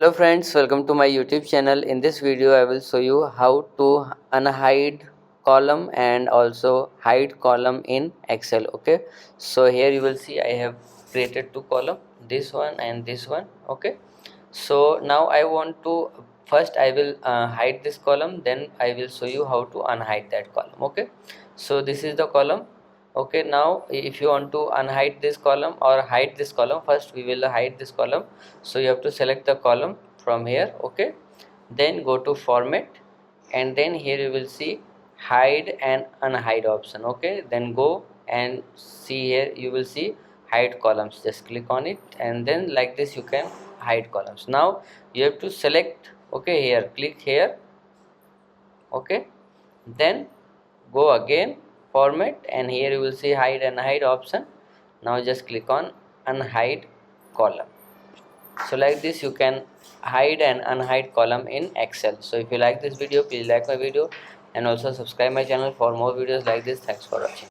Hello friends, welcome to my YouTube channel. In this video I will show you how to unhide column and also hide column in Excel. Okay, so here you will see I have created two column, this one and this one. Okay, so now I want to first I will hide this column, then I will show you how to unhide that column. Okay, so this is the column. Okay, now if you want to unhide this column or hide this column, first we will hide this column. So you have to select the column from here. Okay, then go to format, and then here you will see hide and unhide option. Okay, then go and see, here you will see hide columns. Just click on it, and then like this you can hide columns. Now you have to select, okay, here, click here. Okay, then go again format, and here you will see hide and hide option. Now just click on unhide column. So like this you can hide and unhide column in Excel. So if you like this video, please like my video and also subscribe my channel for more videos like this. Thanks for watching.